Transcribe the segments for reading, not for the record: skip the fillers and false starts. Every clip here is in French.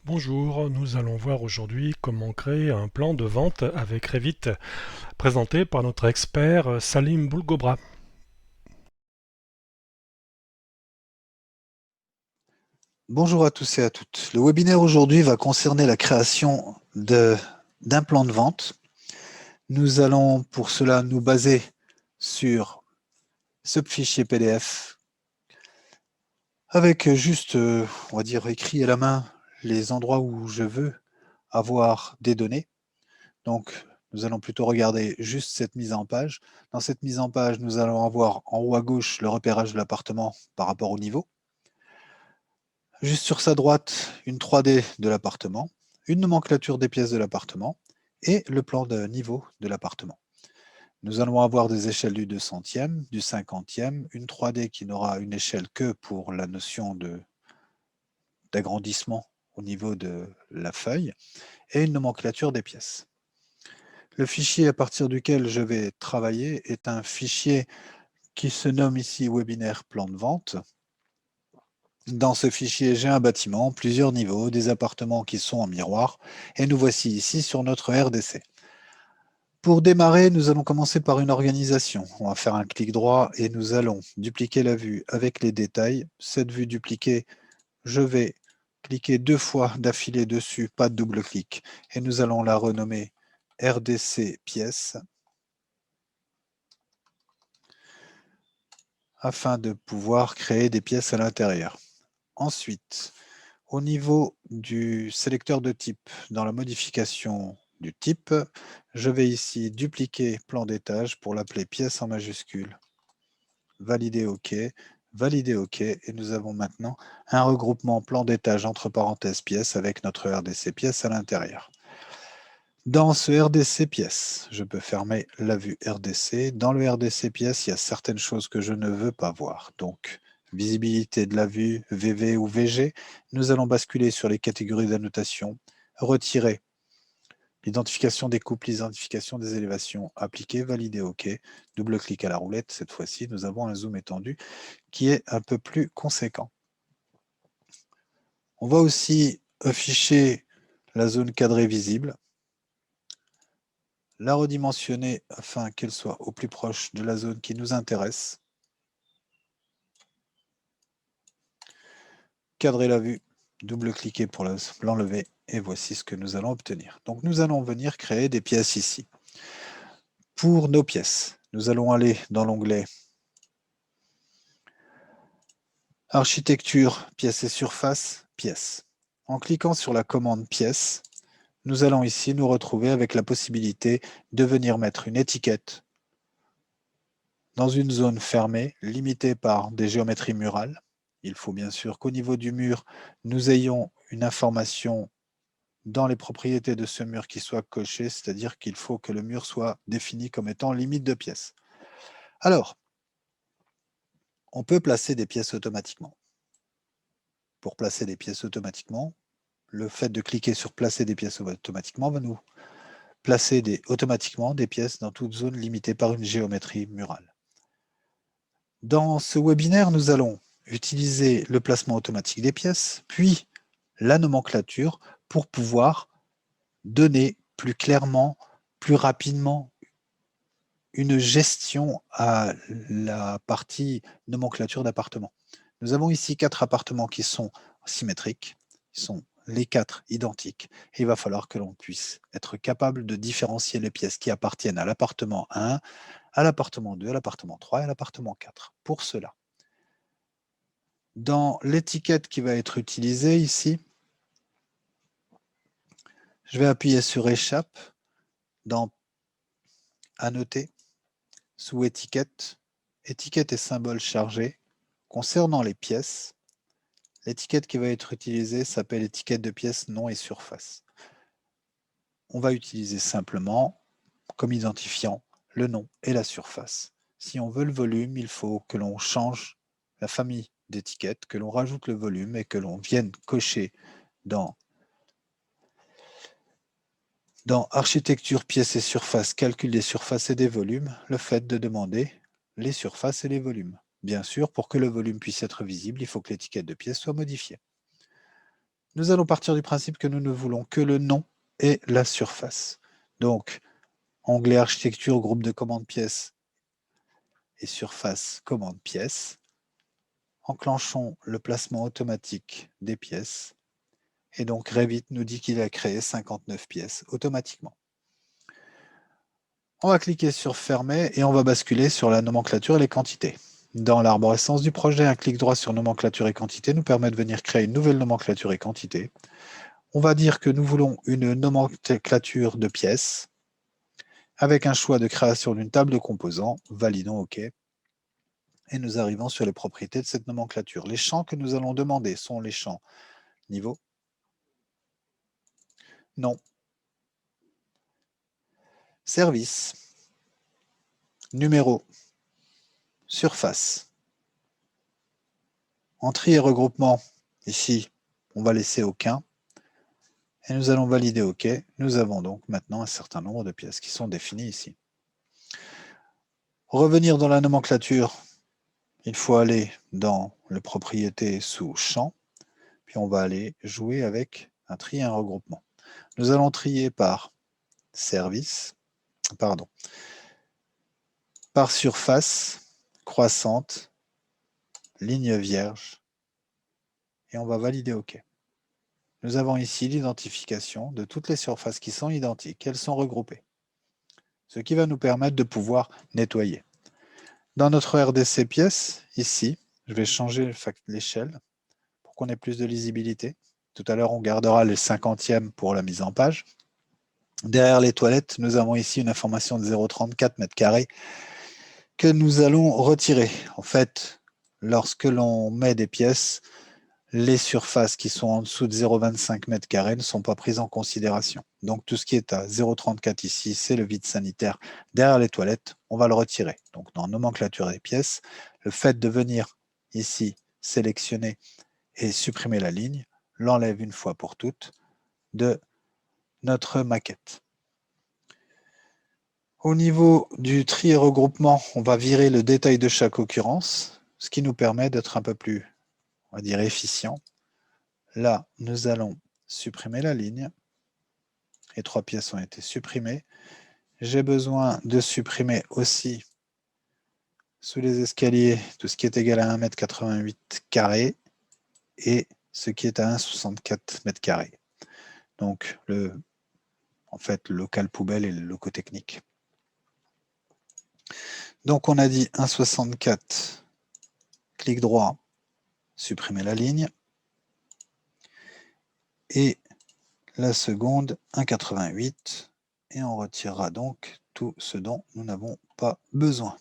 Bonjour, nous allons voir aujourd'hui comment créer un plan de vente avec Revit, présenté par notre expert Salim Boulgobra. Bonjour à tous et à toutes. Le webinaire aujourd'hui va concerner la création d'un plan de vente. Nous allons pour cela nous baser sur ce fichier PDF avec juste, on va dire, écrit à la main les endroits où je veux avoir des données. Donc, nous allons plutôt regarder juste cette mise en page. Dans cette mise en page, nous allons avoir en haut à gauche le repérage de l'appartement par rapport au niveau. Juste sur sa droite, une 3D de l'appartement, une nomenclature des pièces de l'appartement et le plan de niveau de l'appartement. Nous allons avoir des échelles du 200e, du 50e, une 3D qui n'aura une échelle que pour la notion d'agrandissement au niveau de la feuille et une nomenclature des pièces. Le fichier à partir duquel je vais travailler est un fichier qui se nomme ici webinaire plan de vente. Dans ce fichier, j'ai un bâtiment, plusieurs niveaux, des appartements qui sont en miroir, et nous voici ici sur notre RDC. Pour démarrer, nous allons commencer par une organisation. On va faire un clic droit et nous allons dupliquer la vue avec les détails. Cette vue dupliquée, je vais cliquer 2 fois d'affilée dessus, pas de double clic, et nous allons la renommer RDC pièce afin de pouvoir créer des pièces à l'intérieur. Ensuite, au niveau du sélecteur de type, dans la modification du type, je vais ici dupliquer plan d'étage pour l'appeler pièce en majuscule. Valider OK, valider OK, et nous avons maintenant un regroupement plan d'étage entre parenthèses pièce avec notre RDC pièce à l'intérieur. Dans ce RDC pièce, je peux fermer la vue RDC. Dans le RDC pièce, il y a certaines choses que je ne veux pas voir. Donc, visibilité de la vue, VV ou VG. Nous allons basculer sur les catégories d'annotation, retirer l'identification des coupes, l'identification des élévations, appliquer, valider OK. Double-clic à la roulette. Cette fois-ci, nous avons un zoom étendu qui est un peu plus conséquent. On va aussi afficher la zone cadrée visible, la redimensionner afin qu'elle soit au plus proche de la zone qui nous intéresse. Cadrer la vue, double-cliquer pour l'enlever, et voici ce que nous allons obtenir. Donc nous allons venir créer des pièces ici. Pour nos pièces, nous allons aller dans l'onglet Architecture, pièces et surfaces, pièces. En cliquant sur la commande pièces, nous allons ici nous retrouver avec la possibilité de venir mettre une étiquette dans une zone fermée, limitée par des géométries murales. Il faut bien sûr qu'au niveau du mur, nous ayons une information dans les propriétés de ce mur qui soit cochée, c'est-à-dire qu'il faut que le mur soit défini comme étant limite de pièces. Alors, on peut placer des pièces automatiquement. Pour placer des pièces automatiquement, le fait de cliquer sur placer des pièces automatiquement va nous placer automatiquement des pièces dans toute zone limitée par une géométrie murale. Dans ce webinaire, nous allons utiliser le placement automatique des pièces, puis la nomenclature pour pouvoir donner plus clairement, plus rapidement une gestion à la partie nomenclature d'appartements. Nous avons ici 4 appartements qui sont symétriques, ils sont les 4 identiques, et il va falloir que l'on puisse être capable de différencier les pièces qui appartiennent à l'appartement 1, à l'appartement 2, à l'appartement 3 et à l'appartement 4. Pour cela, dans l'étiquette qui va être utilisée ici, je vais appuyer sur Échappe dans Annoter, sous Étiquette, Étiquette et symbole chargé. Concernant les pièces, l'étiquette qui va être utilisée s'appelle étiquette de pièces nom et surface. On va utiliser simplement comme identifiant le nom et la surface. Si on veut le volume, il faut que l'on change la famille d'étiquettes, que l'on rajoute le volume et que l'on vienne cocher dans Architecture, pièces et surfaces, calcul des surfaces et des volumes, le fait de demander les surfaces et les volumes. Bien sûr, pour que le volume puisse être visible, il faut que l'étiquette de pièce soit modifiée. Nous allons partir du principe que nous ne voulons que le nom et la surface. Donc, onglet architecture, groupe de commandes pièces et surface commande pièces. Enclenchons le placement automatique des pièces. Et donc Revit nous dit qu'il a créé 59 pièces automatiquement. On va cliquer sur Fermer et on va basculer sur la nomenclature et les quantités. Dans l'arborescence du projet, un clic droit sur nomenclature et quantité nous permet de venir créer une nouvelle nomenclature et quantité. On va dire que nous voulons une nomenclature de pièces avec un choix de création d'une table de composants. Validons OK. Et nous arrivons sur les propriétés de cette nomenclature. Les champs que nous allons demander sont les champs niveau, nom, service, numéro, surface. En tri et regroupement, ici, on va laisser aucun. Et nous allons valider OK. Nous avons donc maintenant un certain nombre de pièces qui sont définies ici. Revenir dans la nomenclature, il faut aller dans les propriétés sous champ, puis on va aller jouer avec un tri et un regroupement. Nous allons trier par service, par surface croissante, ligne vierge, et on va valider OK. Nous avons ici l'identification de toutes les surfaces qui sont identiques. Elles sont regroupées, ce qui va nous permettre de pouvoir nettoyer. Dans notre RDC pièce, ici, je vais changer l'échelle pour qu'on ait plus de lisibilité. Tout à l'heure, on gardera les 50e pour la mise en page. Derrière les toilettes, nous avons ici une information de 0,34 m² que nous allons retirer. En fait, lorsque l'on met des pièces, les surfaces qui sont en dessous de 0,25 m² ne sont pas prises en considération. Donc tout ce qui est à 0,34 ici, c'est le vide sanitaire derrière les toilettes, on va le retirer. Donc dans nomenclature des pièces, le fait de venir ici sélectionner et supprimer la ligne l'enlève une fois pour toutes de notre maquette. Au niveau du tri et regroupement, on va virer le détail de chaque occurrence, ce qui nous permet d'être un peu plus, on va dire, efficient. Là, nous allons supprimer la ligne. Les 3 pièces ont été supprimées. J'ai besoin de supprimer aussi, sous les escaliers, tout ce qui est égal à 1,88 m² et ce qui est à 1,64 m². Donc, en fait, le local poubelle et le loco technique. Donc, on a dit 1,64, clic droit, supprimer la ligne. Et la seconde, 1,88. Et on retirera donc tout ce dont nous n'avons pas besoin.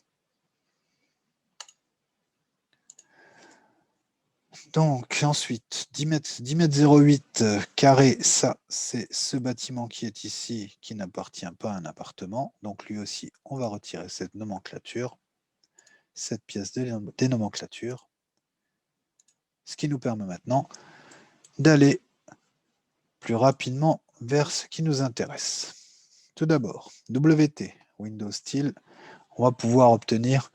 Donc ensuite, 10,08 m carrés, ça c'est ce bâtiment qui est ici, qui n'appartient pas à un appartement. Donc lui aussi, on va retirer cette nomenclature, cette pièce des nomenclatures. Ce qui nous permet maintenant d'aller plus rapidement vers ce qui nous intéresse. Tout d'abord, WT, Windows Style, on va pouvoir obtenir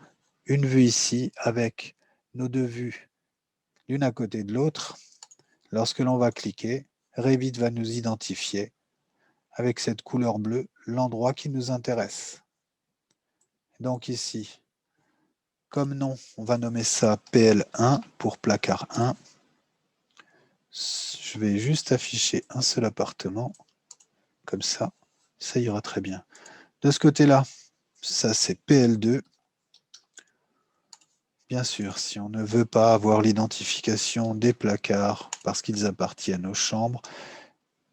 une vue ici avec nos deux vues l'une à côté de l'autre. Lorsque l'on va cliquer, Revit va nous identifier avec cette couleur bleue l'endroit qui nous intéresse. Donc ici, comme nom, on va nommer ça PL1 pour placard 1. Je vais juste afficher un seul appartement, comme ça ira très bien. De ce côté-là, ça c'est PL2. Bien sûr, si on ne veut pas avoir l'identification des placards parce qu'ils appartiennent aux chambres,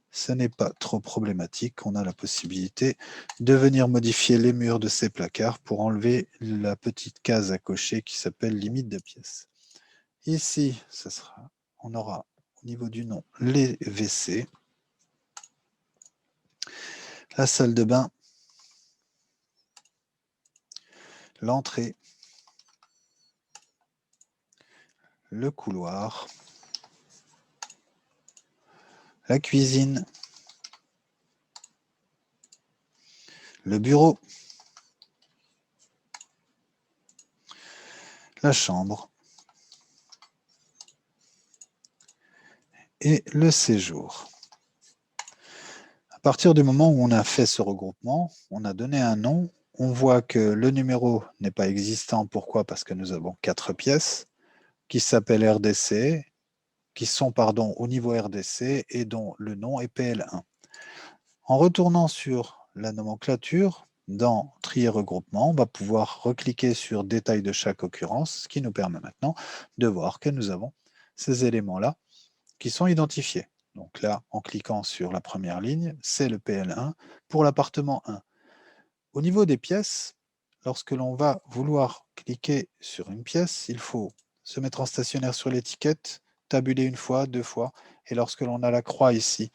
ce n'est pas trop problématique. On a la possibilité de venir modifier les murs de ces placards pour enlever la petite case à cocher qui s'appelle limite de pièces. Ici, on aura au niveau du nom les WC, la salle de bain, l'entrée, le couloir, la cuisine, le bureau, la chambre et le séjour. À partir du moment où on a fait ce regroupement, on a donné un nom, on voit que le numéro n'est pas existant. Pourquoi? Parce que nous avons 4 pièces qui s'appellent RDC, qui sont au niveau RDC et dont le nom est PL1. En retournant sur la nomenclature, dans Trier regroupement, on va pouvoir recliquer sur Détail de chaque occurrence, ce qui nous permet maintenant de voir que nous avons ces éléments-là qui sont identifiés. Donc là, en cliquant sur la première ligne, c'est le PL1 pour l'appartement 1. Au niveau des pièces, lorsque l'on va vouloir cliquer sur une pièce, il faut se mettre en stationnaire sur l'étiquette, tabuler une fois, deux fois, et lorsque l'on a la croix ici,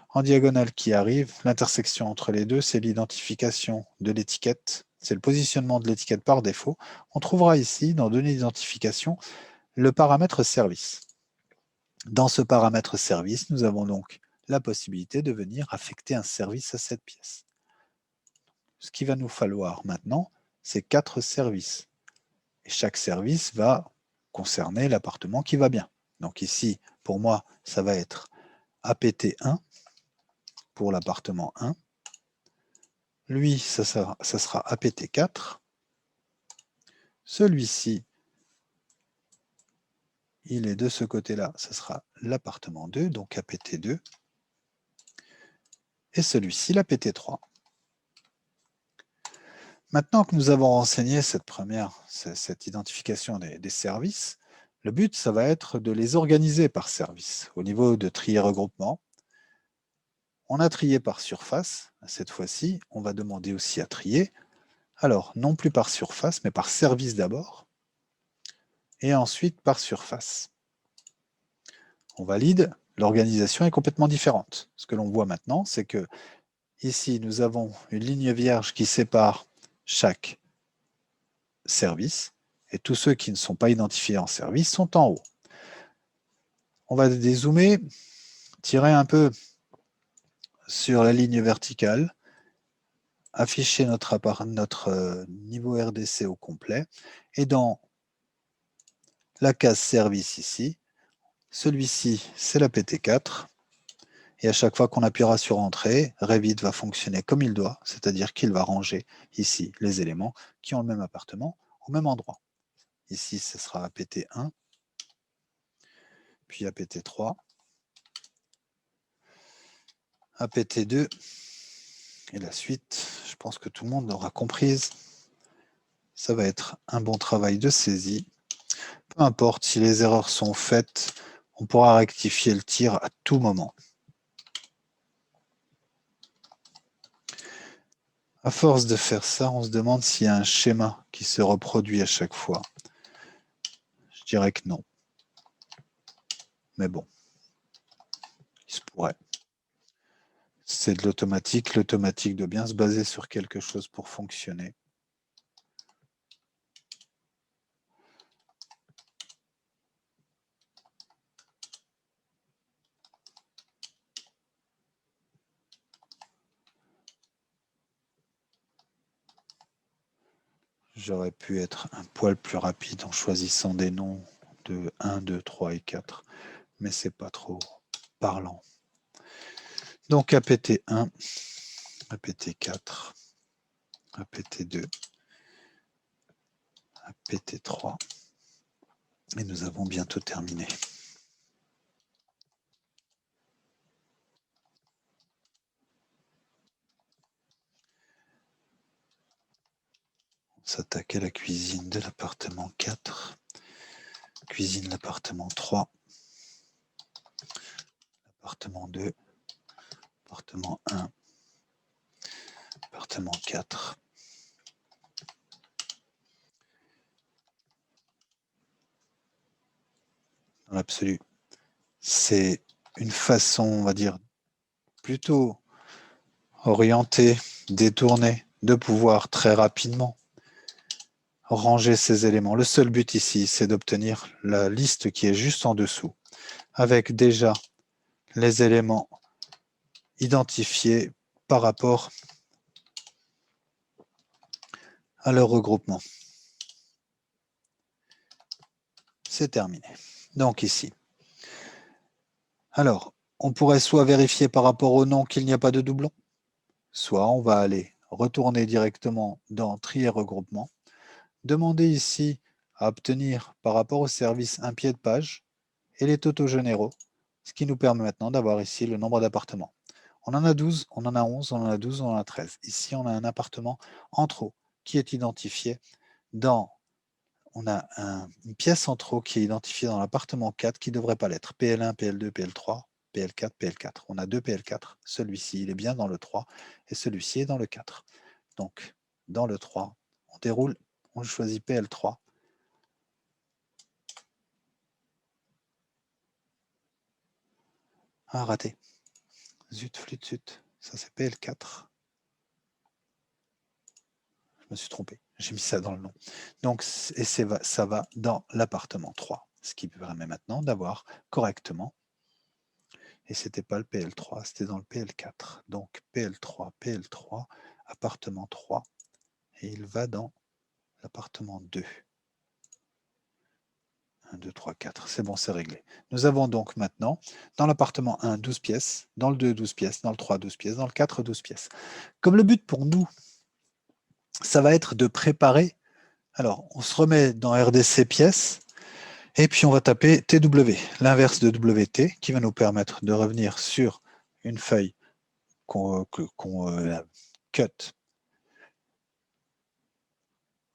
en diagonale qui arrive, l'intersection entre les deux, c'est l'identification de l'étiquette, c'est le positionnement de l'étiquette par défaut. On trouvera ici, dans Données d'identification, le paramètre service. Dans ce paramètre service, nous avons donc la possibilité de venir affecter un service à cette pièce. Ce qu'il va nous falloir maintenant, c'est 4 services. Et chaque service va concerner l'appartement qui va bien. Donc ici, pour moi, ça va être APT1 pour l'appartement 1. Lui, ça sera APT4. Celui-ci, il est de ce côté-là, ça sera l'appartement 2, donc APT2. Et celui-ci, l'APT3. Maintenant que nous avons renseigné cette identification des services, le but, ça va être de les organiser par service. Au niveau de trier regroupement, on a trié par surface. Cette fois-ci, on va demander aussi à trier. Alors, non plus par surface, mais par service d'abord. Et ensuite par surface. On valide. L'organisation est complètement différente. Ce que l'on voit maintenant, c'est que ici, nous avons une ligne vierge qui sépare chaque service, et tous ceux qui ne sont pas identifiés en service sont en haut. On va dézoomer, tirer un peu sur la ligne verticale, afficher notre niveau RDC au complet, et dans la case service ici, celui-ci c'est la PT4, et à chaque fois qu'on appuiera sur Entrée, Revit va fonctionner comme il doit, c'est-à-dire qu'il va ranger ici les éléments qui ont le même appartement au même endroit. Ici, ce sera APT1, puis APT3, APT2, et la suite, je pense que tout le monde l'aura comprise. Ça va être un bon travail de saisie. Peu importe si les erreurs sont faites, on pourra rectifier le tir à tout moment. À force de faire ça, on se demande s'il y a un schéma qui se reproduit à chaque fois. Je dirais que non. Mais bon, il se pourrait. C'est de l'automatique. L'automatique doit bien se baser sur quelque chose pour fonctionner. J'aurais pu être un poil plus rapide en choisissant des noms de 1, 2, 3 et 4, mais c'est pas trop parlant. Donc APT1, APT4, APT2, APT3, et nous avons bientôt terminé. On s'attaque à la cuisine de l'appartement 4, cuisine de l'appartement 3, appartement 2, appartement 1, appartement 4. Dans l'absolu, c'est une façon, on va dire, plutôt orientée, détournée, de pouvoir très rapidement ranger ces éléments. Le seul but ici, c'est d'obtenir la liste qui est juste en dessous, avec déjà les éléments identifiés par rapport à leur regroupement. C'est terminé. Donc ici, Alors, on pourrait soit vérifier par rapport au nom qu'il n'y a pas de doublon, soit on va aller retourner directement dans Trier regroupement, demander ici à obtenir par rapport au service un pied de page et les totaux généraux, ce qui nous permet maintenant d'avoir ici le nombre d'appartements. On en a 12, on en a 11, on en a 12, on en a 13. Ici, on a un appartement en trop qui est identifié dans... On a une pièce en trop qui est identifiée dans l'appartement 4 qui ne devrait pas l'être. PL1, PL2, PL3, PL4, PL4. On a deux PL4. Celui-ci, il est bien dans le 3 et celui-ci est dans le 4. Donc, dans le 3, on déroule, on choisit PL3. Ah, raté. Zut, flûte, zut. Ça, c'est PL4. Je me suis trompé. J'ai mis ça dans le nom. Donc, et ça va dans l'appartement 3, ce qui permet maintenant d'avoir correctement. Et ce n'était pas le PL3, c'était dans le PL4. Donc, PL3, PL3, appartement 3. Et il va dans l'appartement 2. 1, 2, 3, 4. C'est bon, c'est réglé. Nous avons donc maintenant, dans l'appartement 1, 12 pièces, dans le 2, 12 pièces, dans le 3, 12 pièces, dans le 4, 12 pièces. Comme le but pour nous, ça va être de préparer. Alors, on se remet dans RDC pièces, et puis on va taper TW, l'inverse de WT, qui va nous permettre de revenir sur une feuille qu'on cut.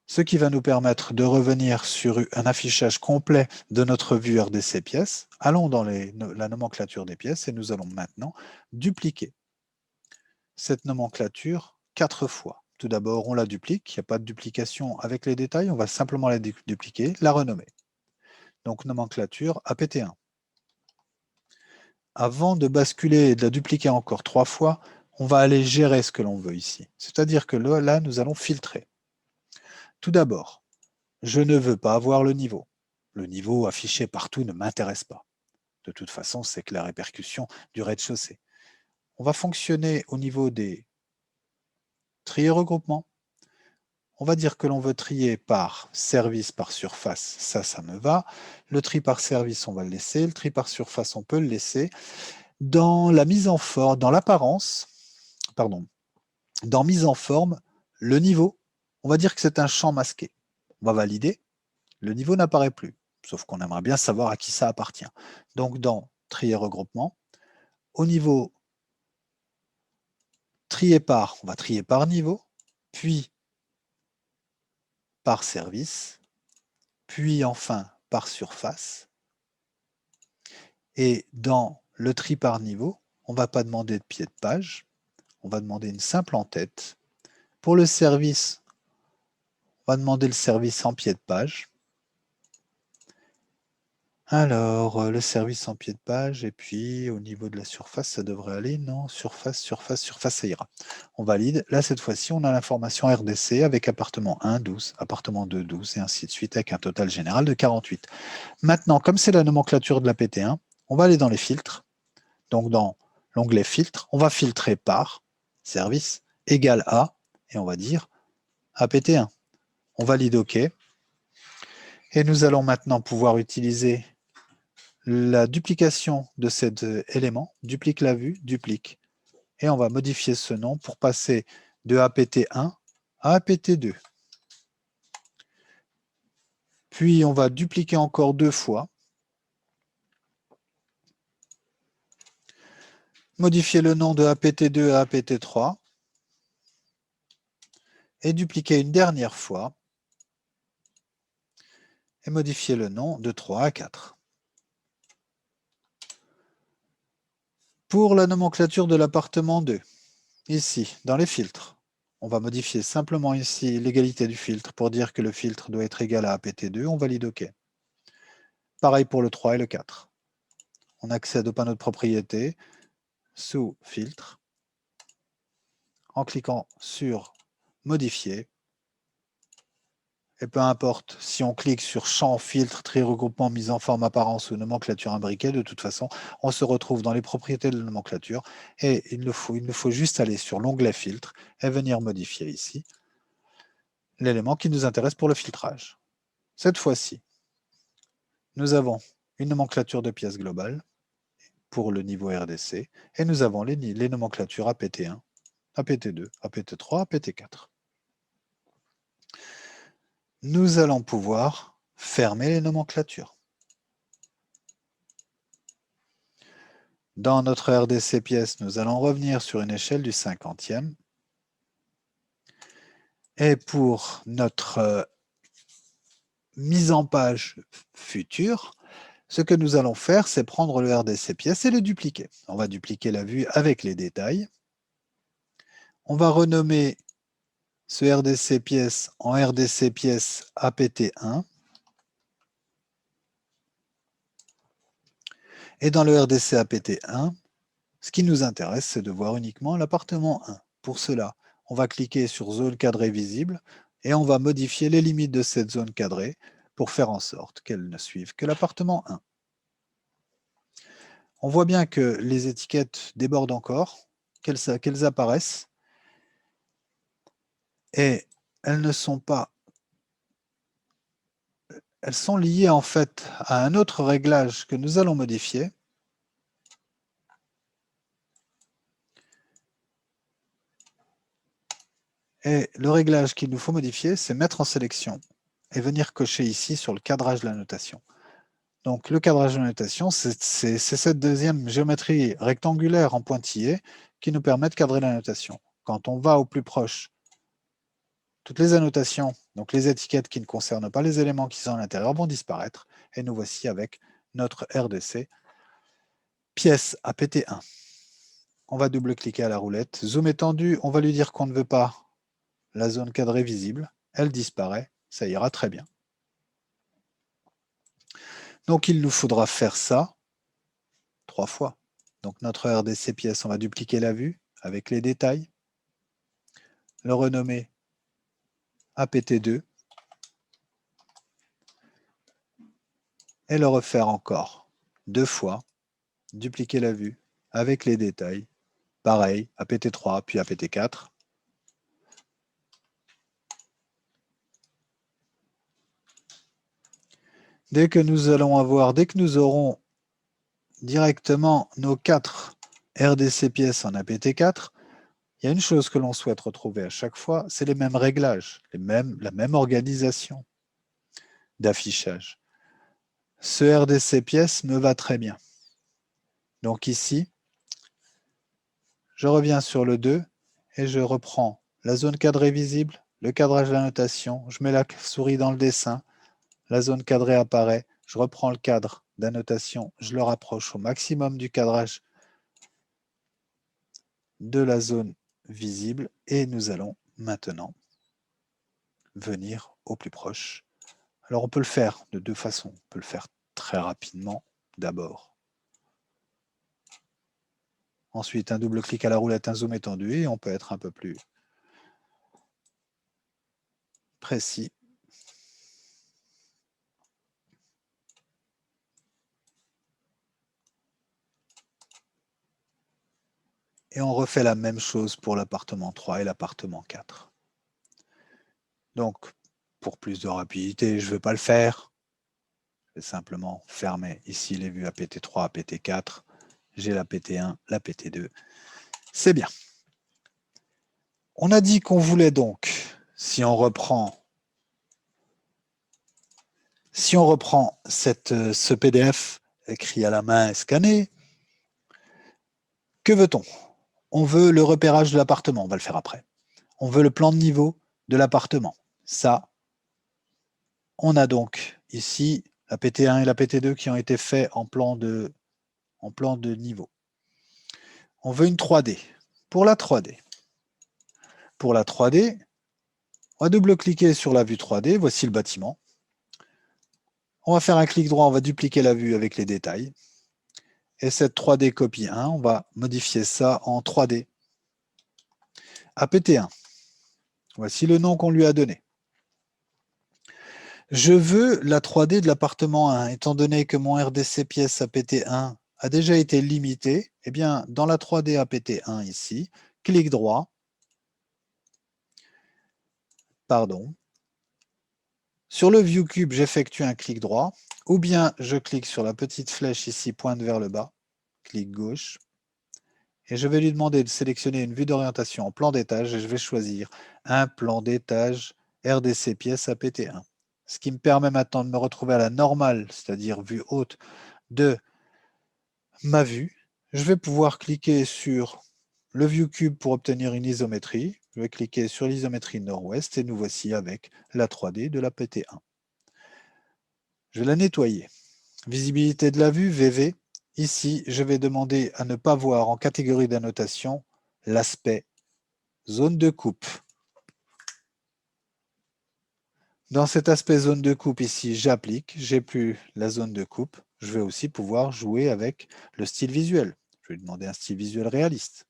Ce qui va nous permettre de revenir sur un affichage complet de notre vue RDC pièces. Allons dans la nomenclature des pièces et nous allons maintenant dupliquer cette nomenclature 4 fois. Tout d'abord, on la duplique. Il n'y a pas de duplication avec les détails. On va simplement la dupliquer, la renommer. Donc, nomenclature APT1. Avant de basculer et de la dupliquer encore 3 fois, on va aller gérer ce que l'on veut ici. C'est-à-dire que là, nous allons filtrer. Tout d'abord, je ne veux pas avoir le niveau. Le niveau affiché partout ne m'intéresse pas. De toute façon, c'est que la répercussion du rez-de-chaussée. On va fonctionner au niveau des trier regroupements. On va dire que l'on veut trier par service, par surface. Ça me va. Le tri par service, on va le laisser. Le tri par surface, on peut le laisser. Dans la mise en forme, dans l'apparence, pardon, dans mise en forme, le niveau, on va dire que c'est un champ masqué. On va valider. Le niveau n'apparaît plus, sauf qu'on aimerait bien savoir à qui ça appartient. Donc, dans trier regroupement, au niveau trier par, on va trier par niveau, puis par service, puis enfin par surface. Et dans le tri par niveau, on ne va pas demander de pied de page, on va demander une simple en-tête. Pour le service, on va demander le service en pied de page. Alors, le service en pied de page, et puis au niveau de la surface, ça devrait aller. Non, surface, surface, surface, ça ira. On valide. Là, cette fois-ci, on a l'information RDC avec appartement 1, 12, appartement 2, 12, et ainsi de suite, avec un total général de 48. Maintenant, comme c'est la nomenclature de la PT1, on va aller dans les filtres. Donc, dans l'onglet filtre, on va filtrer par service égale à, et on va dire APT1. On valide OK. Et nous allons maintenant pouvoir utiliser la duplication de cet élément, duplique la vue, duplique. Et on va modifier ce nom pour passer de APT1 à APT2. Puis on va dupliquer encore 2 fois. Modifier le nom de APT2 à APT3. Et dupliquer une dernière fois. Et modifier le nom de 3 à 4. Pour la nomenclature de l'appartement 2, ici, dans les filtres, on va modifier simplement ici l'égalité du filtre pour dire que le filtre doit être égal à APT2. On valide OK. Pareil pour le 3 et le 4. On accède au panneau de propriété sous filtre en cliquant sur modifier. Et peu importe si on clique sur champ, filtre, tri, regroupement, mise en forme, apparence ou nomenclature imbriquée, de toute façon, on se retrouve dans les propriétés de la nomenclature et il nous faut juste aller sur l'onglet filtre et venir modifier ici l'élément qui nous intéresse pour le filtrage. Cette fois-ci, nous avons une nomenclature de pièces globale pour le niveau RDC, et nous avons les nomenclatures APT1, APT2, APT3, APT4. Nous allons pouvoir fermer les nomenclatures. Dans notre RDC pièce, nous allons revenir sur une échelle du 50e. Et pour notre mise en page future, ce que nous allons faire, c'est prendre le RDC pièce et le dupliquer. On va dupliquer la vue avec les détails. On va renommer ce RDC pièce en RDC pièce APT1. Et dans le RDC APT1, ce qui nous intéresse, c'est de voir uniquement l'appartement 1. Pour cela, on va cliquer sur zone cadrée visible et on va modifier les limites de cette zone cadrée pour faire en sorte qu'elle ne suive que l'appartement 1. On voit bien que les étiquettes débordent encore, qu'elles apparaissent, et elles ne sont pas... Elles sont liées en fait à un autre réglage que nous allons modifier. Et le réglage qu'il nous faut modifier, c'est mettre en sélection et venir cocher ici sur le cadrage de la notation. Donc le cadrage de la notation, c'est cette deuxième géométrie rectangulaire en pointillé qui nous permet de cadrer la notation. Quand on va au plus proche, toutes les annotations, donc les étiquettes qui ne concernent pas les éléments qui sont à l'intérieur, vont disparaître. Et nous voici avec notre RDC, pièce APT1. On va double-cliquer à la roulette. Zoom étendu, on va lui dire qu'on ne veut pas la zone cadrée visible. Elle disparaît, ça ira très bien. Donc il nous faudra faire ça 3 fois. Donc notre RDC pièce, on va dupliquer la vue avec les détails, le renommer APT2 et le refaire encore 2 fois, dupliquer la vue avec les détails, pareil, APT3 puis APT4. Dès que nous aurons directement nos 4 RDC pièces en APT4, il y a une chose que l'on souhaite retrouver à chaque fois, c'est les mêmes réglages, la même organisation d'affichage. Ce RDC pièce me va très bien. Donc ici, je reviens sur le 2 et je reprends la zone cadrée visible, le cadrage de la notation, je mets la souris dans le dessin, la zone cadrée apparaît, je reprends le cadre d'annotation, je le rapproche au maximum du cadrage de la zone visible et nous allons maintenant venir au plus proche. Alors on peut le faire de 2 façons. On peut le faire très rapidement d'abord. Ensuite un double clic à la roulette, un zoom étendu et on peut être un peu plus précis. Et on refait la même chose pour l'appartement 3 et l'appartement 4. Donc, pour plus de rapidité, je ne vais pas le faire. Je vais simplement fermer ici les vues APT3, APT4. J'ai l'APT1, l'APT2. C'est bien. On a dit qu'on voulait donc, si on reprend ce PDF écrit à la main et scanné, que veut-on? On veut le repérage de l'appartement, on va le faire après. On veut le plan de niveau de l'appartement. Ça, on a donc ici la PT1 et la PT2 qui ont été faits en plan de niveau. On veut une 3D. Pour la 3D, on va double-cliquer sur la vue 3D. Voici le bâtiment. On va faire un clic droit, on va dupliquer la vue avec les détails. Et cette 3D copie 1, on va modifier ça en 3D. APT1. Voici le nom qu'on lui a donné. Je veux la 3D de l'appartement 1. Étant donné que mon RDC pièce APT1 a déjà été limité, eh bien, dans la 3D APT1 ici, clic droit, sur le View Cube, j'effectue un clic droit, ou bien je clique sur la petite flèche ici, pointe vers le bas, clic gauche, et je vais lui demander de sélectionner une vue d'orientation en plan d'étage, et je vais choisir un plan d'étage RDC pièce APT1. Ce qui me permet maintenant de me retrouver à la normale, c'est-à-dire vue haute de ma vue. Je vais pouvoir cliquer sur le View Cube pour obtenir une isométrie. Je vais cliquer sur l'isométrie nord-ouest et nous voici avec la 3D de la PT1. Je vais la nettoyer. Visibilité de la vue, VV. Ici, je vais demander à ne pas voir en catégorie d'annotation l'aspect zone de coupe. Dans cet aspect zone de coupe ici, j'applique, j'ai plus la zone de coupe. Je vais aussi pouvoir jouer avec le style visuel. Je vais demander un style visuel réaliste.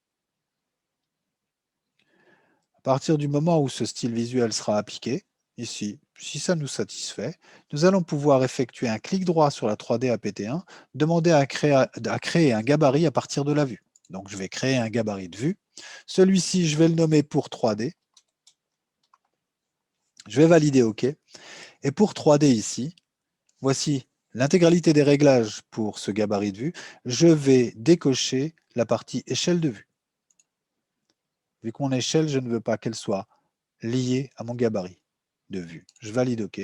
À partir du moment où ce style visuel sera appliqué, ici, si ça nous satisfait, nous allons pouvoir effectuer un clic droit sur la 3D APT1, demander à créer un gabarit à partir de la vue. Donc je vais créer un gabarit de vue. Celui-ci, je vais le nommer pour 3D. Je vais valider OK. Et pour 3D ici, voici l'intégralité des réglages pour ce gabarit de vue. Je vais décocher la partie échelle de vue. Vu que mon échelle, je ne veux pas qu'elle soit liée à mon gabarit de vue. Je valide OK.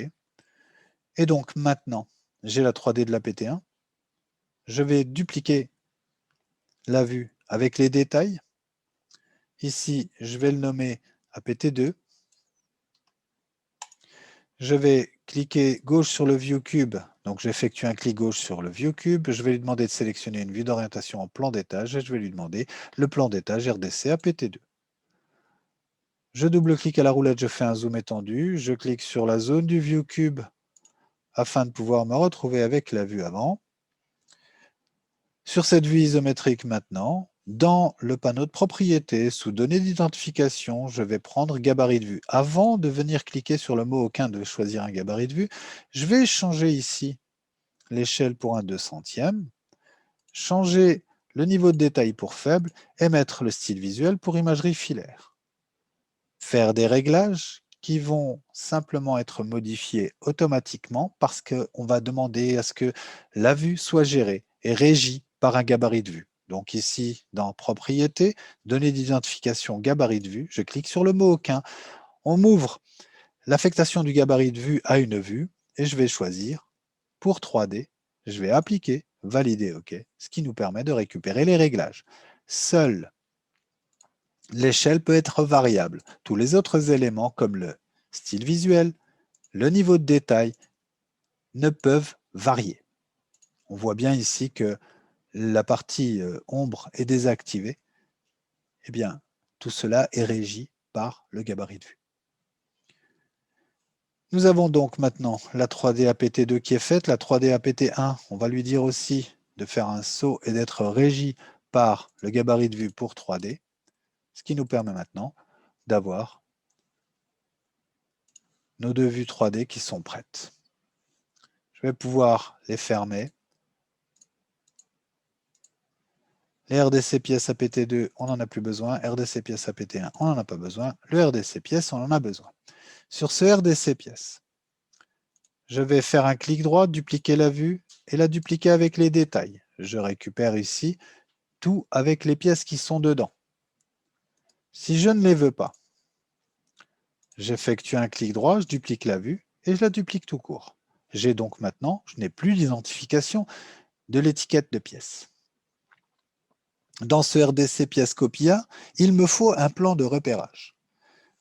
Et donc maintenant, j'ai la 3D de la PT1. Je vais dupliquer la vue avec les détails. Ici, je vais le nommer APT2. Je vais cliquer gauche sur le View Cube. Donc j'effectue un clic gauche sur le View Cube. Je vais lui demander de sélectionner une vue d'orientation en plan d'étage et je vais lui demander le plan d'étage RDC APT2. Je double-clique à la roulette, je fais un zoom étendu. Je clique sur la zone du View Cube afin de pouvoir me retrouver avec la vue avant. Sur cette vue isométrique maintenant, dans le panneau de propriété, sous données d'identification, je vais prendre gabarit de vue. Avant de venir cliquer sur le mot aucun de choisir un gabarit de vue, je vais changer ici l'échelle pour un 200e, changer le niveau de détail pour faible et mettre le style visuel pour imagerie filaire. Faire des réglages qui vont simplement être modifiés automatiquement parce qu'on va demander à ce que la vue soit gérée et régie par un gabarit de vue. Donc ici, dans Propriétés, données d'identification gabarit de vue, je clique sur le mot aucun. On m'ouvre l'affectation du gabarit de vue à une vue et je vais choisir pour 3D, je vais appliquer, valider OK, ce qui nous permet de récupérer les réglages. Seule l'échelle peut être variable. Tous les autres éléments comme le style visuel, le niveau de détail ne peuvent varier. On voit bien ici que la partie ombre est désactivée. Eh bien, tout cela est régi par le gabarit de vue. Nous avons donc maintenant la 3D APT2 qui est faite. La 3D APT1, on va lui dire aussi de faire un saut et d'être régi par le gabarit de vue pour 3D, ce qui nous permet maintenant d'avoir nos deux vues 3D qui sont prêtes. Je vais pouvoir les fermer. Les RDC pièces APT2, on n'en a plus besoin. RDC pièces APT1, on n'en a pas besoin. Le RDC pièce, on en a besoin. Sur ce RDC pièce, je vais faire un clic droit, dupliquer la vue et la dupliquer avec les détails. Je récupère ici tout avec les pièces qui sont dedans. Si je ne les veux pas, j'effectue un clic droit, je duplique la vue et je la duplique tout court. J'ai donc maintenant, je n'ai plus l'identification de l'étiquette de pièce. Dans ce RDC pièce copia, il me faut un plan de repérage.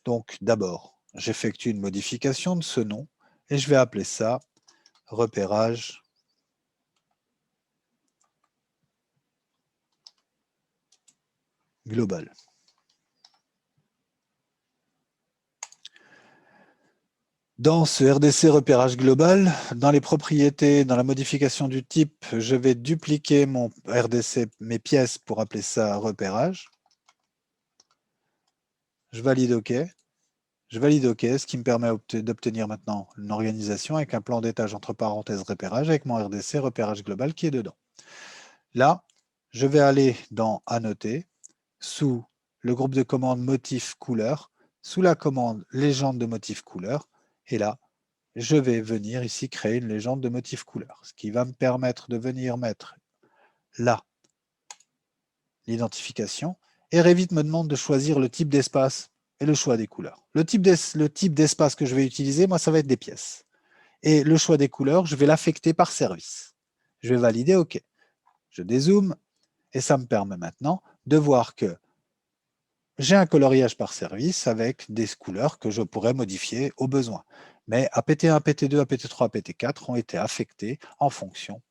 Donc d'abord, j'effectue une modification de ce nom et je vais appeler ça repérage global. Dans ce RDC repérage global, dans les propriétés, dans la modification du type, je vais dupliquer mon RDC, mes pièces pour appeler ça repérage. Je valide OK. Je valide OK, ce qui me permet d'obtenir maintenant une organisation avec un plan d'étage entre parenthèses repérage avec mon RDC repérage global qui est dedans. Là, je vais aller dans Annoter, sous le groupe de commandes motif couleur, sous la commande légende de motif couleur, et là, je vais venir ici créer une légende de motif couleur, ce qui va me permettre de venir mettre là l'identification, et Revit me demande de choisir le type d'espace et le choix des couleurs. Le type d'espace que je vais utiliser, moi, ça va être des pièces. Et le choix des couleurs, je vais l'affecter par service. Je vais valider OK. Je dézoome, et ça me permet maintenant de voir que j'ai un coloriage par service avec des couleurs que je pourrais modifier au besoin. Mais APT1, APT2, APT3, APT4 ont été affectés en fonction.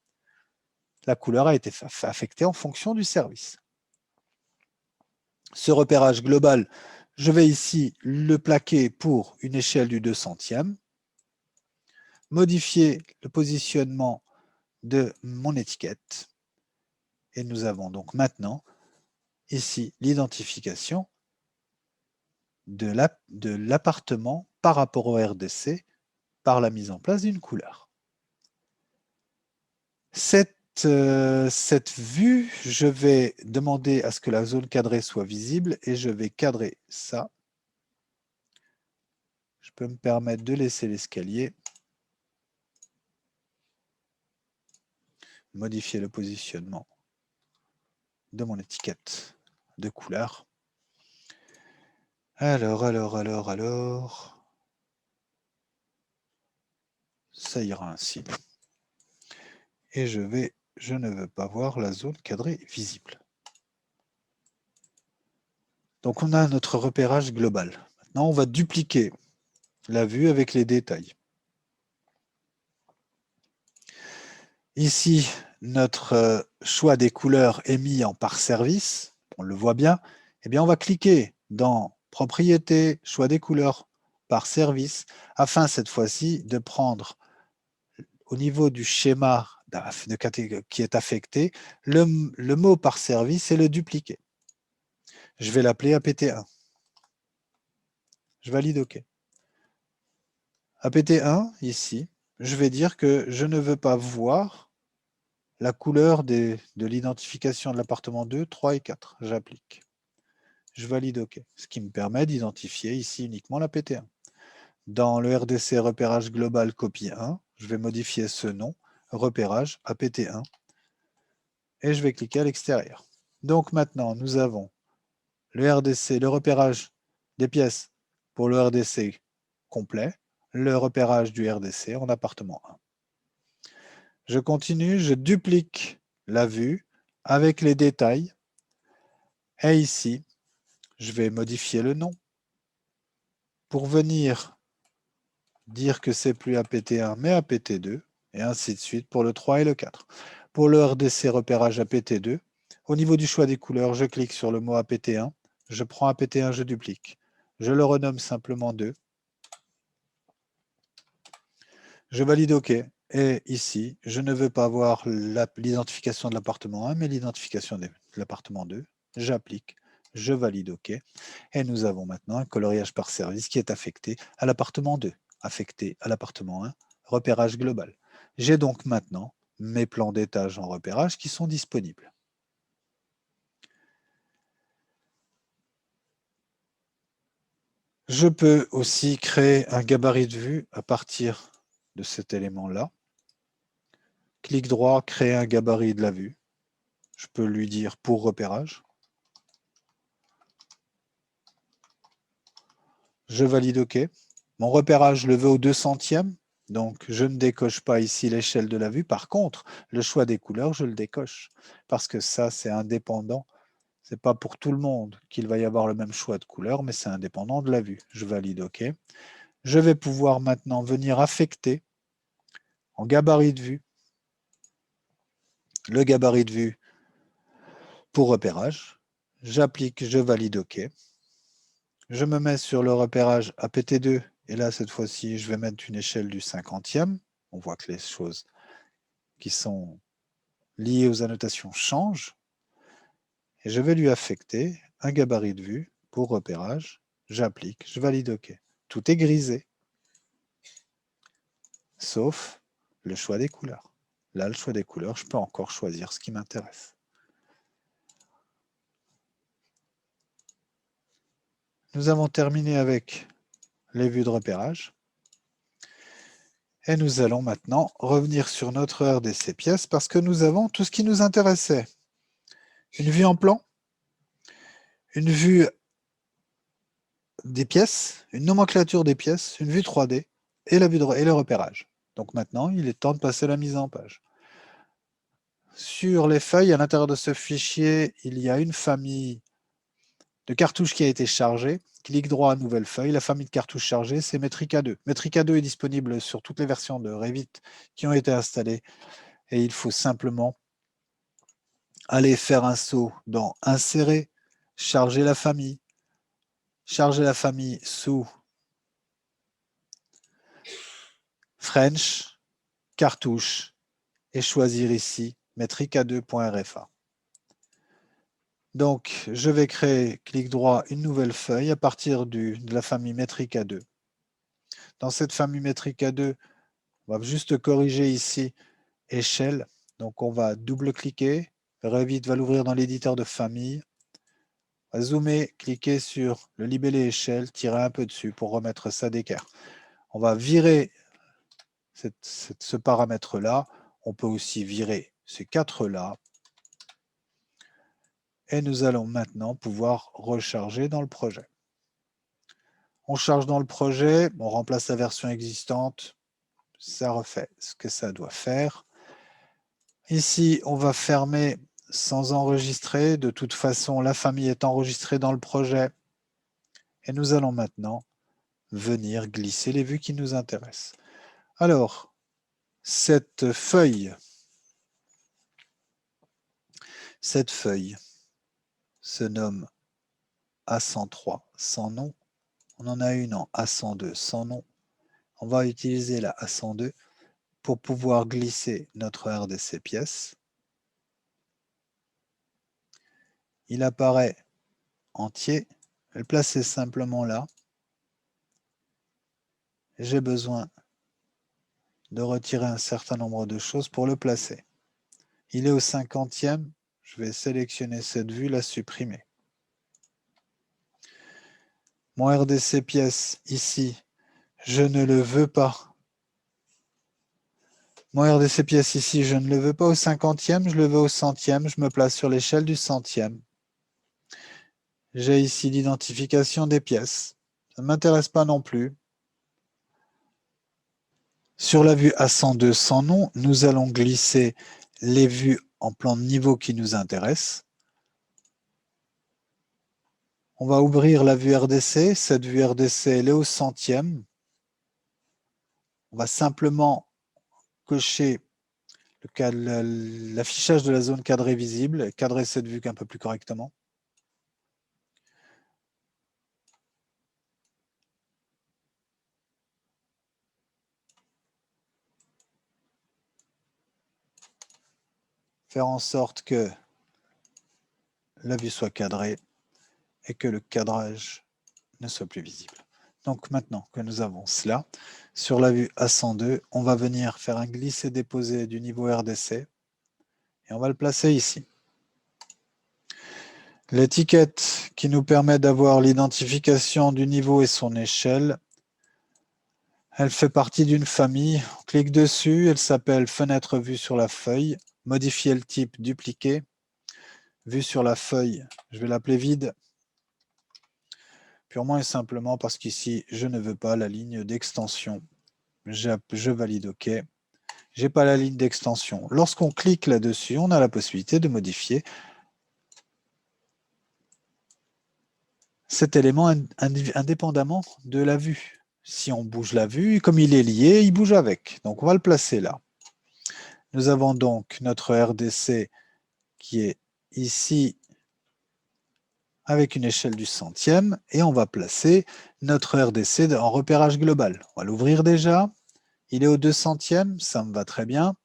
La couleur a été affectée en fonction du service. Ce repérage global, je vais ici le plaquer pour une échelle du 200e, modifier le positionnement de mon étiquette, et nous avons donc maintenant ici l'identification de l'appartement par rapport au RDC par la mise en place d'une couleur. Cette vue, je vais demander à ce que la zone cadrée soit visible et je vais cadrer ça. Je peux me permettre de laisser l'escalier, modifier le positionnement de mon étiquette de couleur. Alors, ça ira ainsi. Et je ne veux pas voir la zone cadrée visible. Donc on a notre repérage global. Maintenant, on va dupliquer la vue avec les détails. Ici, notre choix des couleurs est mis en par service. On le voit bien. Eh bien, on va cliquer dans Propriétés, choix des couleurs par service, afin cette fois-ci de prendre au niveau du schéma qui est affecté, le mot par service et le dupliquer. Je vais l'appeler APT1. Je valide OK. APT1, ici, je vais dire que je ne veux pas voir la couleur de l'identification de l'appartement 2, 3 et 4. J'applique. Je valide OK. Ce qui me permet d'identifier ici uniquement l'APT1. Dans le RDC repérage global copie 1, je vais modifier ce nom, repérage APT1, et je vais cliquer à l'extérieur. Donc maintenant, nous avons le RDC, le repérage des pièces pour le RDC complet, le repérage du RDC en appartement 1. Je continue, je duplique la vue avec les détails. Et ici, je vais modifier le nom pour venir dire que c'est plus APT1 mais APT2, et ainsi de suite pour le 3 et le 4. Pour le RDC repérage APT2, au niveau du choix des couleurs, je clique sur le mot APT1, je prends APT1, je duplique. Je le renomme simplement 2. Je valide OK. Et ici, je ne veux pas voir l'identification de l'appartement 1, mais l'identification de l'appartement 2. J'applique, je valide OK. Et nous avons maintenant un coloriage par service qui est affecté à l'appartement 2, affecté à l'appartement 1, repérage global. J'ai donc maintenant mes plans d'étage en repérage qui sont disponibles. Je peux aussi créer un gabarit de vue à partir de cet élément-là. Clic droit, créer un gabarit de la vue. Je peux lui dire pour repérage. Je valide OK. Mon repérage, je le veux au 200e, donc je ne décoche pas ici l'échelle de la vue. Par contre, le choix des couleurs, je le décoche, parce que ça, c'est indépendant. Ce n'est pas pour tout le monde qu'il va y avoir le même choix de couleur, mais c'est indépendant de la vue. Je valide OK. Je vais pouvoir maintenant venir affecter en gabarit de vue le gabarit de vue pour repérage. J'applique, je valide OK. Je me mets sur le repérage APT2, et là, cette fois-ci, je vais mettre une échelle du 50e. On voit que les choses qui sont liées aux annotations changent. Et je vais lui affecter un gabarit de vue pour repérage. J'applique, je valide OK. Tout est grisé, sauf le choix des couleurs. Là, le choix des couleurs, je peux encore choisir ce qui m'intéresse. Nous avons terminé avec les vues de repérage. Et nous allons maintenant revenir sur notre RDC pièce parce que nous avons tout ce qui nous intéressait. Une vue en plan, une vue des pièces, une nomenclature des pièces, une vue 3D et la vue et le repérage. Donc maintenant, il est temps de passer à la mise en page. Sur les feuilles, à l'intérieur de ce fichier, il y a une famille de cartouches qui a été chargée. Clic droit, nouvelle feuille. La famille de cartouches chargées, c'est Metrica 2. Metrica 2 est disponible sur toutes les versions de Revit qui ont été installées. Et il faut simplement aller faire un saut dans Insérer, charger la famille sous French, cartouche, et choisir ici metrica2.rfa. Donc, je vais créer, clic droit, une nouvelle feuille à partir de la famille Metrica 2. Dans cette famille Metrica 2, on va juste corriger ici échelle. Donc, on va double-cliquer. Revit va l'ouvrir dans l'éditeur de famille. On va zoomer, cliquer sur le libellé échelle, tirer un peu dessus pour remettre ça d'équerre. On va virer ce paramètre-là. On peut aussi virer ces quatre-là. Et nous allons maintenant pouvoir recharger dans le projet. On charge dans le projet, on remplace la version existante, ça refait ce que ça doit faire. Ici, on va fermer sans enregistrer. De toute façon, la famille est enregistrée dans le projet. Et nous allons maintenant venir glisser les vues qui nous intéressent. Alors, cette feuille se nomme A103 sans nom. On en a une en A102 sans nom. On va utiliser la A102 pour pouvoir glisser notre RDC pièce. Il apparaît entier. Je vais le placer simplement là. J'ai besoin de retirer un certain nombre de choses pour le placer. Il est au 50e. Je vais sélectionner cette vue, la supprimer. Mon RDC pièce ici, je ne le veux pas. Mon RDC pièce ici, je ne le veux pas au 50e, je le veux au 100e. Je me place sur l'échelle du 100e. J'ai ici l'identification des pièces. Ça ne m'intéresse pas non plus. Sur la vue A102 sans nom, nous allons glisser les vues en plan de niveau qui nous intéressent. On va ouvrir la vue RDC. Cette vue RDC, elle est au 100e. On va simplement cocher l'affichage de la zone cadrée visible et cadrer cette vue un peu plus correctement. Faire en sorte que la vue soit cadrée et que le cadrage ne soit plus visible. Donc maintenant que nous avons cela, sur la vue A102, on va venir faire un glisser-déposer du niveau RDC et on va le placer ici. L'étiquette qui nous permet d'avoir l'identification du niveau et son échelle, elle fait partie d'une famille. On clique dessus, elle s'appelle fenêtre vue sur la feuille. Modifier le type, dupliquer. Vue sur la feuille, je vais l'appeler vide. Purement et simplement parce qu'ici, je ne veux pas la ligne d'extension. Je valide OK. Je n'ai pas la ligne d'extension. Lorsqu'on clique là-dessus, on a la possibilité de modifier cet élément indépendamment de la vue. Si on bouge la vue, comme il est lié, il bouge avec. Donc, on va le placer là. Nous avons donc notre RDC qui est ici avec une échelle du 100e et on va placer notre RDC en repérage global. On va l'ouvrir déjà. Il est au 200e, ça me va très bien.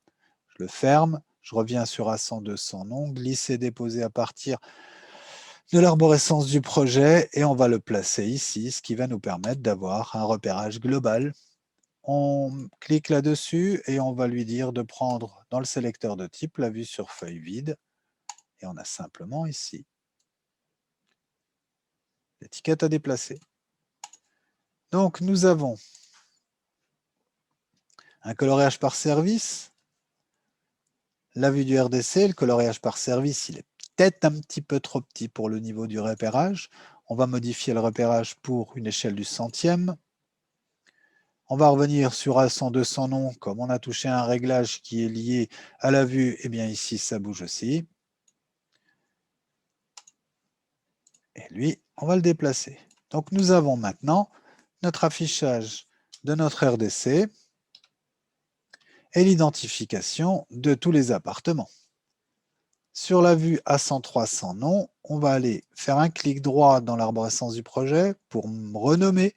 Je le ferme. Je reviens sur A102 sans nom, glisser, déposer à partir de l'arborescence du projet et on va le placer ici, ce qui va nous permettre d'avoir un repérage global. On clique là-dessus et on va lui dire de prendre dans le sélecteur de type la vue sur feuille vide et on a simplement ici l'étiquette à déplacer. Donc nous avons un coloriage par service, la vue du RDC, le coloriage par service, il est peut-être un petit peu trop petit pour le niveau du repérage. On va modifier le repérage pour une échelle du centième. On va revenir sur A100-200 noms. Comme on a touché un réglage qui est lié à la vue, eh bien ici, ça bouge aussi. Et lui, on va le déplacer. Donc nous avons maintenant notre affichage de notre RDC et l'identification de tous les appartements. Sur la vue A100-300 noms, on va aller faire un clic droit dans l'arborescence du projet pour renommer.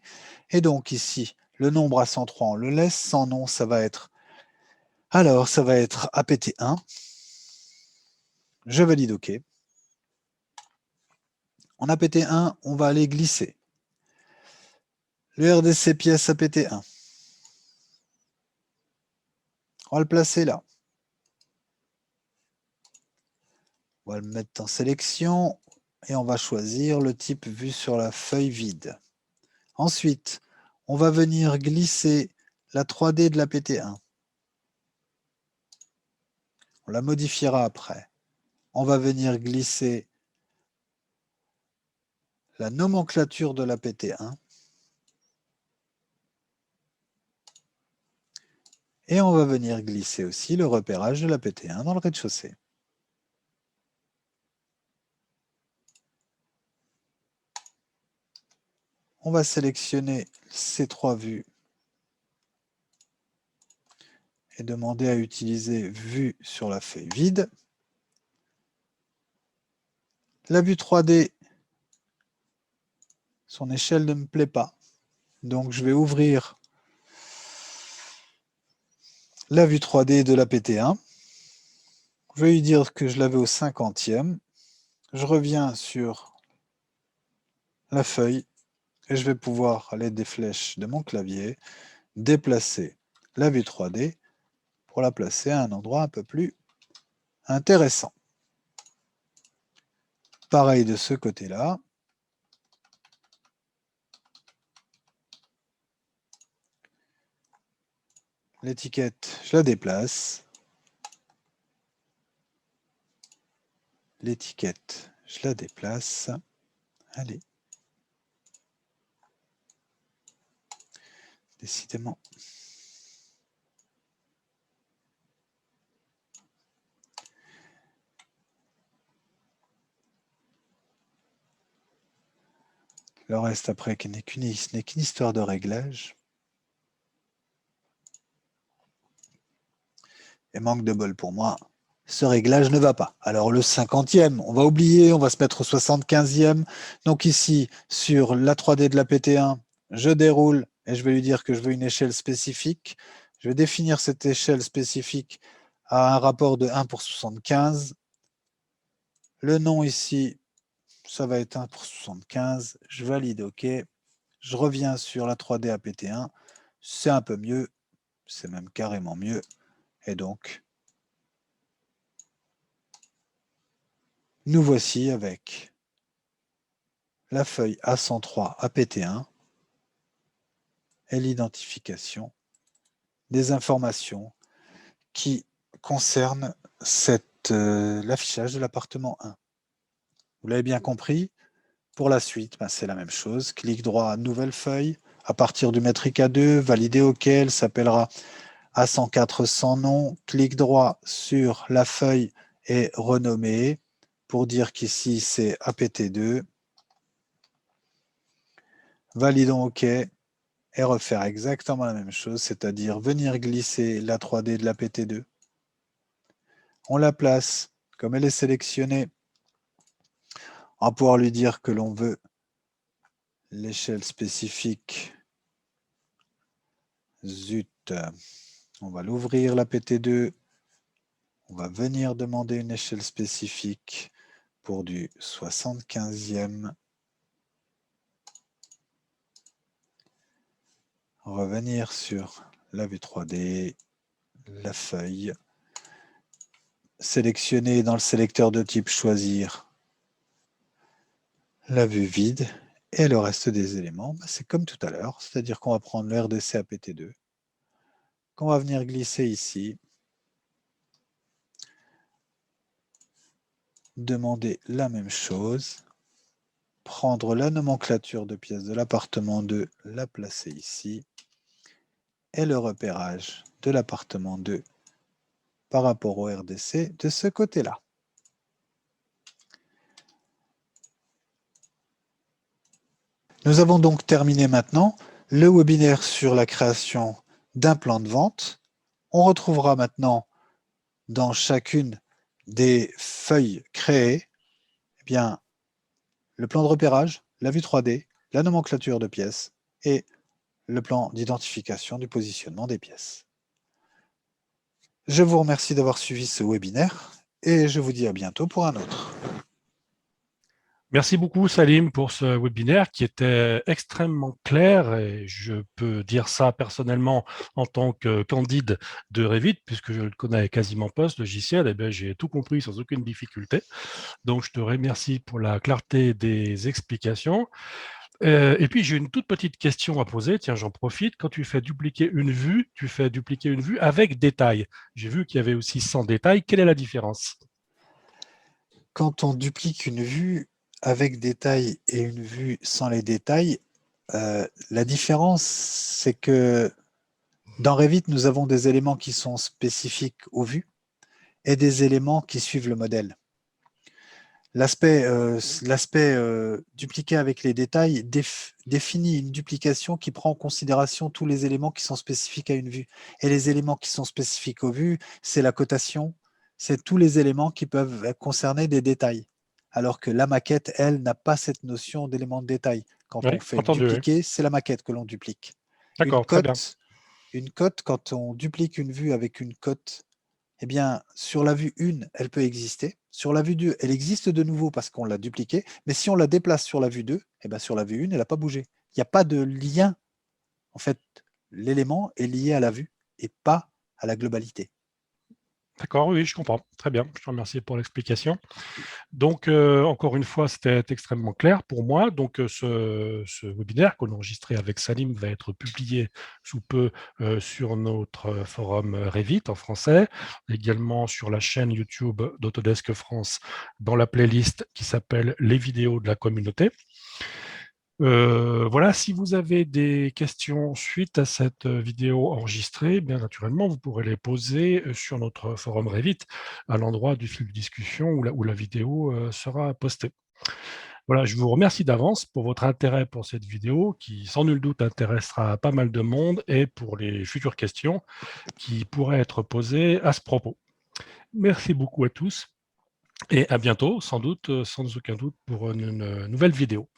Et donc ici, le nombre A103, on le laisse. Sans nom, ça va être... Alors, ça va être APT1. Je valide OK. En APT1, on va aller glisser le RDC pièce APT1. On va le placer là. On va le mettre en sélection et on va choisir le type vue sur la feuille vide. Ensuite, on va venir glisser la 3D de la PT1. On la modifiera après. On va venir glisser la nomenclature de la PT1. Et on va venir glisser aussi le repérage de la PT1 dans le rez-de-chaussée. On va sélectionner ces trois vues et demander à utiliser vue sur la feuille vide. La vue 3D, son échelle ne me plaît pas. Donc je vais ouvrir la vue 3D de la PT1. Je vais lui dire que je l'avais au 50e. Je reviens sur la feuille et je vais pouvoir, à l'aide des flèches de mon clavier, déplacer la vue 3D pour la placer à un endroit un peu plus intéressant. Pareil de ce côté-là. L'étiquette, je la déplace. L'étiquette, je la déplace. Allez. Décidément. Le reste après n'est qu'une histoire de réglage. Et manque de bol pour moi, ce réglage ne va pas. Alors le 50e, on va oublier, on va se mettre au 75e. Donc ici, sur la 3D de la PT1, je déroule et je vais lui dire que je veux une échelle spécifique. Je vais définir cette échelle spécifique à un rapport de 1 pour 75. Le nom ici, ça va être 1 pour 75. Je valide OK. Je reviens sur la 3D à PT1. C'est un peu mieux. C'est même carrément mieux. Et donc, nous voici avec la feuille A103 APT1 et l'identification des informations qui concernent l'affichage de l'appartement 1. Vous l'avez bien compris, pour la suite, c'est la même chose. Clic droit, nouvelle feuille. À partir du métrique A2, valider OK, elle s'appellera A104 sans nom. Clic droit sur la feuille et renommer pour dire qu'ici c'est APT2. Validons OK et refaire exactement la même chose, c'est-à-dire venir glisser la 3D de la PT2. On la place, comme elle est sélectionnée, on va pouvoir lui dire que l'on veut l'échelle spécifique. Zut, on va l'ouvrir la PT2. On va venir demander une échelle spécifique pour du 75e. Revenir sur la vue 3D, la feuille, sélectionner dans le sélecteur de type choisir la vue vide et le reste des éléments, c'est comme tout à l'heure, c'est-à-dire qu'on va prendre le RDC APT2, qu'on va venir glisser ici, demander la même chose, prendre la nomenclature de pièces de l'appartement 2, la placer ici, et le repérage de l'appartement 2 par rapport au RDC de ce côté-là. Nous avons donc terminé maintenant le webinaire sur la création d'un plan de vente. On retrouvera maintenant dans chacune des feuilles créées, eh bien, le plan de repérage, la vue 3D, la nomenclature de pièces et le plan d'identification du positionnement des pièces. Je vous remercie d'avoir suivi ce webinaire et je vous dis à bientôt pour un autre. Merci beaucoup, Salim, pour ce webinaire qui était extrêmement clair et je peux dire ça personnellement en tant que candide de Revit, puisque je le connais quasiment pas, ce logiciel, et bien j'ai tout compris sans aucune difficulté. Donc, je te remercie pour la clarté des explications. Et puis, j'ai une toute petite question à poser. Tiens, j'en profite. Quand tu fais dupliquer une vue, tu fais dupliquer une vue avec détail. J'ai vu qu'il y avait aussi sans détail. Quelle est la différence? Quand on duplique une vue avec détail et une vue sans les détails, la différence, c'est que dans Revit, nous avons des éléments qui sont spécifiques aux vues et des éléments qui suivent le modèle. L'aspect dupliqué avec les détails définit une duplication qui prend en considération tous les éléments qui sont spécifiques à une vue. Et les éléments qui sont spécifiques aux vues, c'est la cotation, c'est tous les éléments qui peuvent concerner des détails. Alors que la maquette, elle, n'a pas cette notion d'élément de détail. Quand Oui, on fait entendu. Oui. dupliquer, c'est la maquette que l'on duplique. Une D'accord, très bien. cote, quand on duplique une vue avec une cote, eh bien, sur la vue 1, elle peut exister. Sur la vue 2, elle existe de nouveau parce qu'on l'a dupliquée. Mais si on la déplace sur la vue 2, eh bien, sur la vue 1, elle n'a pas bougé. Il n'y a pas de lien. En fait, l'élément est lié à la vue et pas à la globalité. D'accord, oui, je comprends. Très bien. Je te remercie pour l'explication. Donc, encore une fois, c'était extrêmement clair pour moi. Donc, ce webinaire qu'on a enregistré avec Salim va être publié sous peu sur notre forum Revit en français, également sur la chaîne YouTube d'Autodesk France dans la playlist qui s'appelle Les vidéos de la communauté. Voilà, si vous avez des questions suite à cette vidéo enregistrée, bien naturellement, vous pourrez les poser sur notre forum Revit, à l'endroit du fil de discussion où la vidéo sera postée. Voilà, je vous remercie d'avance pour votre intérêt pour cette vidéo, qui sans nul doute intéressera pas mal de monde, et pour les futures questions qui pourraient être posées à ce propos. Merci beaucoup à tous, et à bientôt, sans doute, sans aucun doute, pour une nouvelle vidéo.